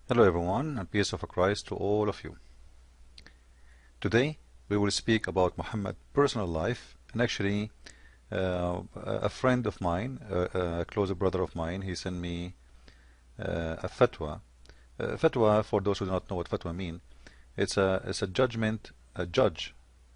Hello everyone, and peace of Christ to all of you. Today we will speak about Muhammad's personal life, and actually a friend of mine, a closer brother of mine, he sent me a fatwa. Fatwa, for those who do not know what fatwa mean, it's a judgment, a judge,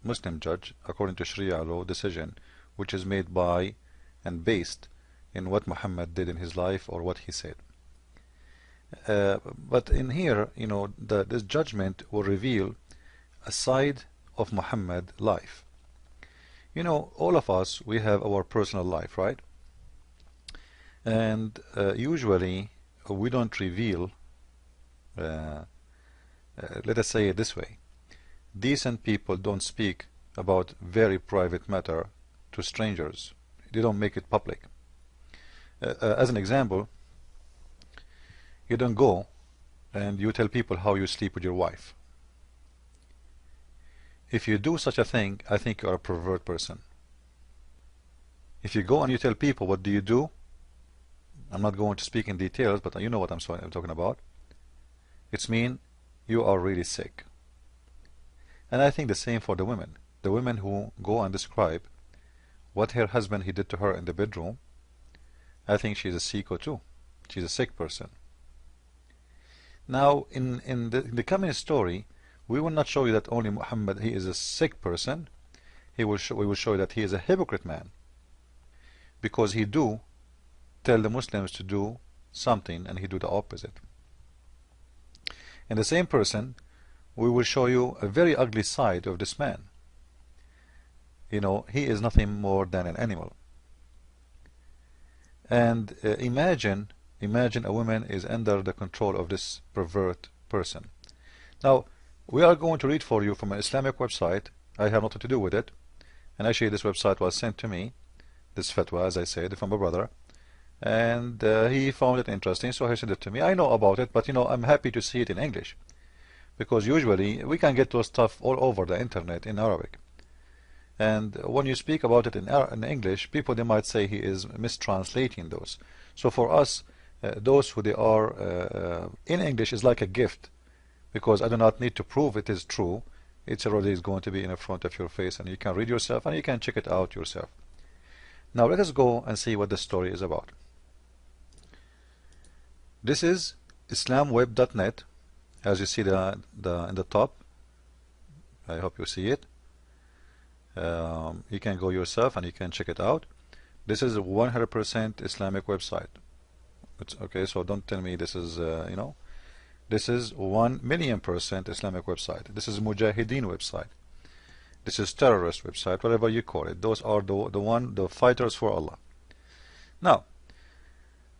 Muslim judge, according to Sharia law decision, which is made by and based in what Muhammad did in his life or what he said. But in here, this judgment will reveal a side of Muhammad's life. All of us, we have our personal life, right? And usually we don't reveal, let us say it this way, decent people don't speak about very private matter to strangers. They don't make it public. As an example, you don't go and you tell people how you sleep with your wife. If you do such a thing, I think you are a pervert person. If you go and you tell people what do you do, I'm not going to speak in details, but you know what I'm talking about. It's mean you are really sick. And I think the same for the women. The women who go and describe what her husband he did to her in the bedroom, I think she's a sicko too. She's a sick person. Now, in the coming story, we will not show you that only Muhammad he is a sick person. We will show you that he is a hypocrite man, because he do tell the Muslims to do something and he do the opposite. And the same person, we will show you a very ugly side of this man. He is nothing more than an animal. And imagine a woman is under the control of this pervert person. Now, we are going to read for you from an Islamic website. I have nothing to do with it. And actually this website was sent to me, this fatwa, as I said, from a brother. And he found it interesting, so he sent it to me. I know about it, but I'm happy to see it in English. Because usually we can get those stuff all over the internet in Arabic. And when you speak about it in English, people, they might say he is mistranslating those. So for us, those who they are in English is like a gift, because I do not need to prove it is true. It's already going to be in front of your face, and you can read yourself and you can check it out yourself. Now let us go and see what the story is about. This is islamweb.net, as you see in the top. I hope you see it. You can go yourself and you can check it out. This is a 100% Islamic website. It's okay, so don't tell me this is this is 1,000,000% Islamic website. This is Mujahideen website. This is terrorist website, whatever you call it. Those are the fighters for Allah. Now,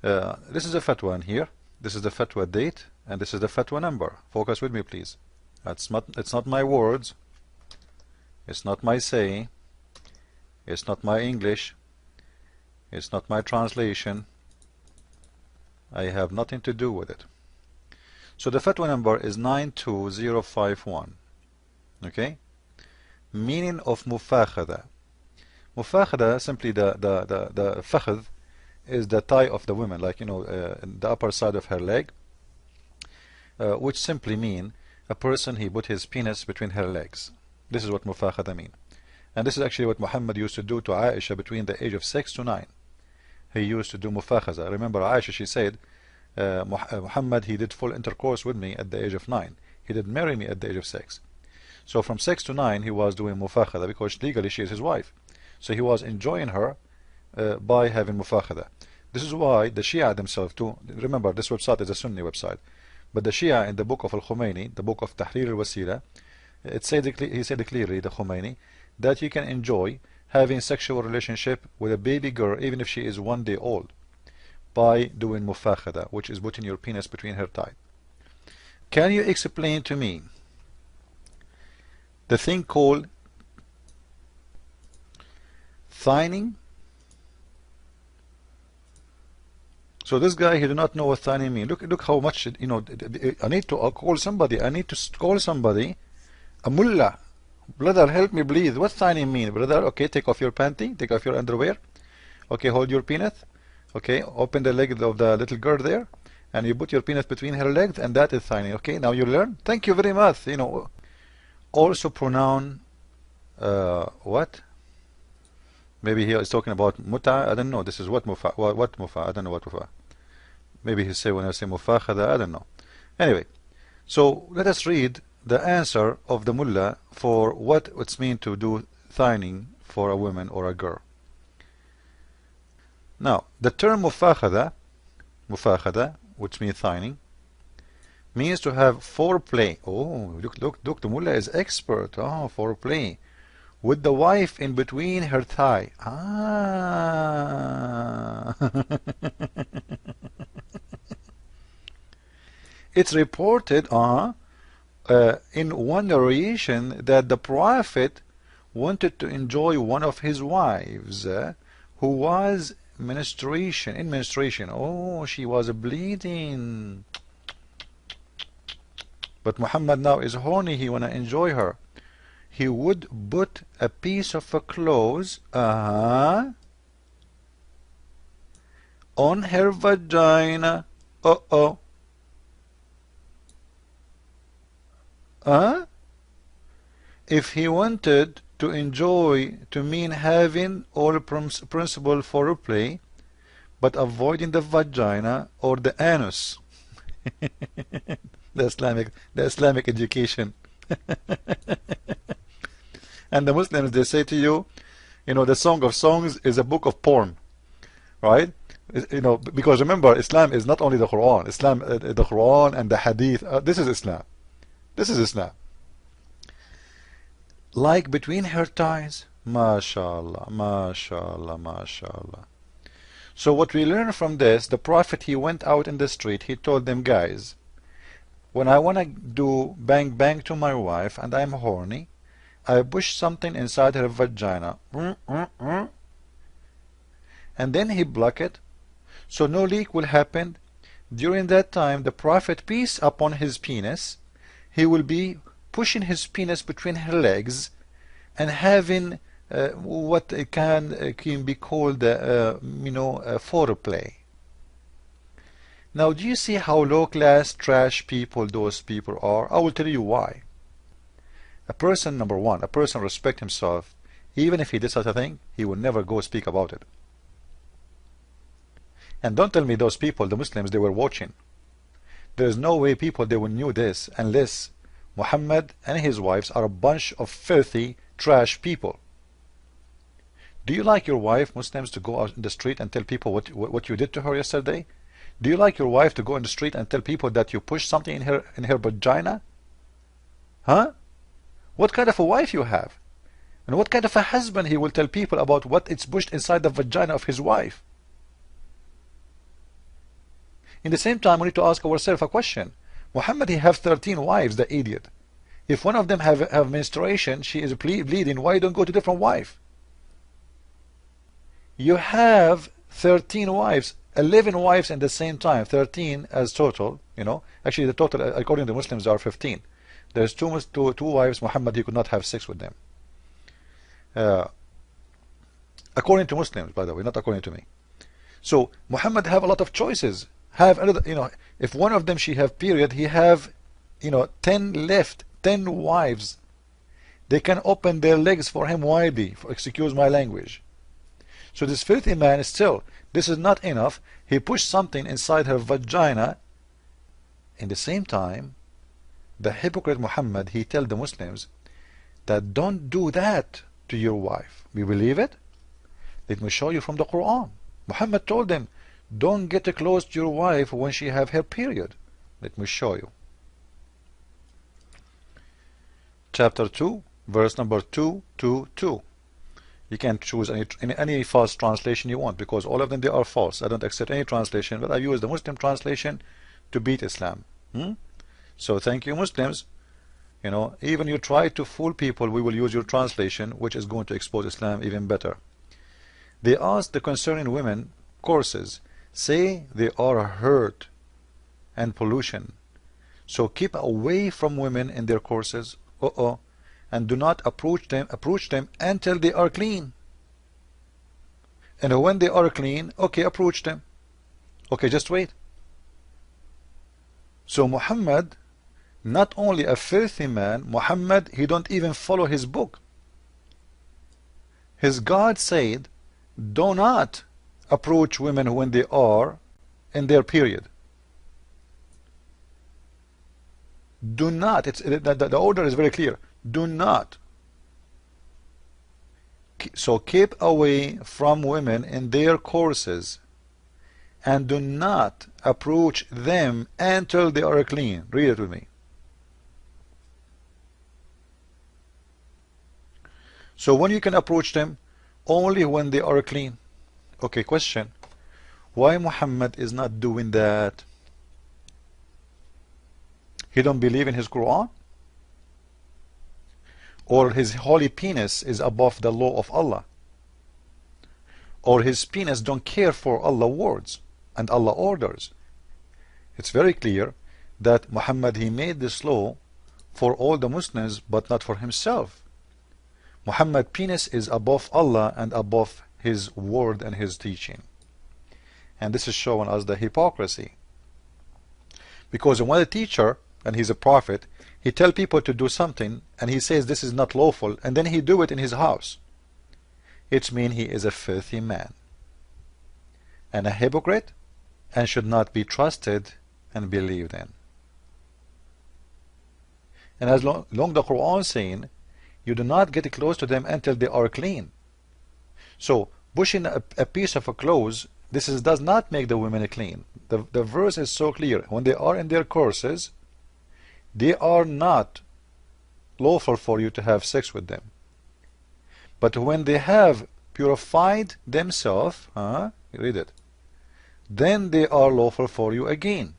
this is a fatwa in here. This is the fatwa date, and this is the fatwa number. Focus with me, please. It's not my words. It's not my saying. It's not my English. It's not my translation. I have nothing to do with it. So the fatwa number is 92051. Okay? Meaning of mufakhada. Mufakhada, simply the fakhd is the thigh of the woman, like the upper side of her leg, which simply mean a person he put his penis between her legs. This is what mufakhada mean. And this is actually what Muhammad used to do to Aisha between the age of 6 to 9. He used to do mufakhada. Remember Aisha, she said, Muhammad, he did full intercourse with me at the age of 9. He did marry me at the age of 6. So from 6 to 9 he was doing mufakhada, because legally she is his wife. So he was enjoying her by having mufakhada. This is why the Shia themselves too, remember this website is a Sunni website, but the Shia in the book of Al-Khomeini, the book of Tahrir al-Wasila, he said clearly, the Khomeini, that you can enjoy having sexual relationship with a baby girl even if she is 1 day old by doing mufakhada, which is putting your penis between her thigh. Can you explain to me the thing called thining? So this guy, he do not know what thining means. Look how much, I need to call somebody. I need to call somebody. A mullah. Brother, help me breathe. What thining mean, brother? Okay, take off your panty. Take off your underwear. Okay, hold your penis. Okay, open the leg of the little girl there. and you put your penis between her legs, and that is signing. Okay, now you learn. Thank you very much. You know, also pronoun what? Maybe he is talking about muta. I don't know. This is what mufa. What mufa? I don't know what mufa. Maybe he say when I say mufakhada. I don't know. Anyway, so let us read the answer of the mullah for what it's mean to do signing for a woman or a girl. Now, the term mufakhada, which means signing, means to have foreplay. Oh, look, the mullah is expert. Oh, foreplay with the wife in between her thigh. Ah. It's reported in one narration that the Prophet wanted to enjoy one of his wives who was in menstruation. Oh, she was bleeding. But Muhammad now is horny. He wanna enjoy her. He would put a piece of a clothes on her vagina. If he wanted to enjoy, to mean having all principle foreplay, but avoiding the vagina or the anus. the Islamic education. And the Muslims, they say to you, you know, the Song of Songs is a book of porn, right? You know, because remember, Islam is not only the Quran. Islam, the Quran and the Hadith. This is Islam. This is Islam. Like between her thighs. MashaAllah, MashaAllah, MashaAllah. So what we learn from this, the Prophet, he went out in the street, he told them, guys, when I want to do bang bang to my wife and I'm horny, I push something inside her vagina. And then he block it, so no leak will happen. During that time, the Prophet, peace upon his penis, he will be pushing his penis between her legs and having what can be called foreplay. Now, do you see how low class trash people those people are? I will tell you why. A person, number one, a person respect himself. Even if he did such a thing, he will never go speak about it. And don't tell me those people, the Muslims, they were watching. There is no way people, they will knew this unless Muhammad and his wives are a bunch of filthy trash people. Do you like your wife, Muslims, to go out in the street and tell people what you did to her yesterday? Do you like your wife to go in the street and tell people that you pushed something in her vagina? Huh? What kind of a wife you have? And what kind of a husband he will tell people about what it's pushed inside the vagina of his wife? In the same time, we need to ask ourselves a question. Muhammad, he have 13 wives, the idiot. If one of them have menstruation, she is bleeding, why you don't go to different wife? You have 13 wives, 11 wives at the same time, 13 as total, you know. Actually, the total, according to Muslims, are 15. There's two wives, Muhammad, he could not have sex with them. According to Muslims, by the way, not according to me. So, Muhammad have a lot of choices. Have another, you know, if one of them she have period, he have, 10 left, 10 wives. They can open their legs for him widely, excuse my language. So this filthy man is still, this is not enough. He pushed something inside her vagina. In the same time, the hypocrite Muhammad, he tell the Muslims that don't do that to your wife. We believe it? Let me show you from the Quran. Muhammad told them, don't get close to your wife when she have her period. Let me show you. Chapter 2, verse number 222. You can choose any false translation you want, because all of them, they are false. I don't accept any translation, but I use the Muslim translation to beat Islam. So thank you, Muslims. Even you try to fool people, we will use your translation, which is going to expose Islam even better. They ask the concerning women courses, say they are hurt and pollution. So keep away from women in their courses, and do not approach them until they are clean. And when they are clean, okay, approach them. Okay, just wait. So Muhammad, not only a filthy man, Muhammad, he don't even follow his book. His God said, do not approach women when they are in their period. Do not. The order is very clear. Do not. So keep away from women in their courses, and do not approach them until they are clean. Read it with me. So when you can approach them? Only when they are clean. Okay, question. Why Muhammad is not doing that? He don't believe in his Quran? Or his holy penis is above the law of Allah? Or his penis don't care for Allah's words and Allah orders? It's very clear that Muhammad, he made this law for all the Muslims, but not for himself. Muhammad's penis is above Allah and above his word and his teaching. And this is showing us the hypocrisy. Because when a teacher, and he's a prophet, he tells people to do something, and he says this is not lawful, and then he do it in his house. It means he is a filthy man, and a hypocrite, and should not be trusted and believed in. And as long the Quran is saying, you do not get close to them until they are clean. So pushing a piece of a clothes, does not make the women clean. The verse is so clear. When they are in their courses, they are not lawful for you to have sex with them. But when they have purified themselves, read it, then they are lawful for you again.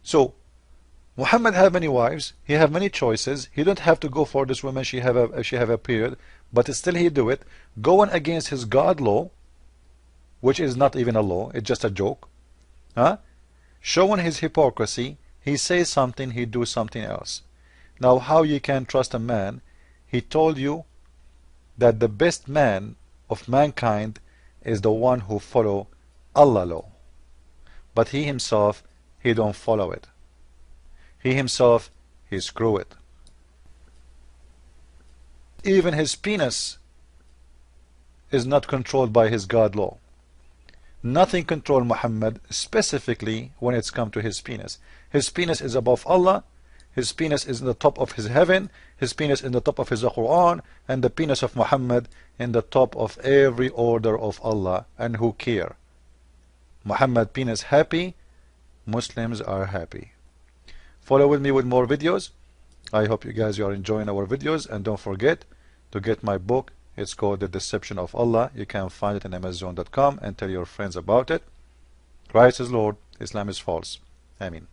So Muhammad have many wives, he have many choices, he don't have to go for this woman, she have a period, but still he do it, going against his God law, which is not even a law, it's just a joke. Showing his hypocrisy, he says something, he do something else. Now how you can trust a man? He told you that the best man of mankind is the one who follow Allah law, but he himself, he don't follow it. He himself, he screw it. Even his penis is not controlled by his God law. Nothing control Muhammad, specifically when it's come to his penis. His penis is above Allah, his penis is in the top of his heaven, his penis in the top of his Quran, and the penis of Muhammad in the top of every order of Allah. And who care? Muhammad penis happy, Muslims are happy. Follow with me with more videos. I hope you guys are enjoying our videos, and don't forget to get my book. It's called The Deception of Allah. You can find it on Amazon.com and tell your friends about it. Christ is Lord, Islam is false. Amen.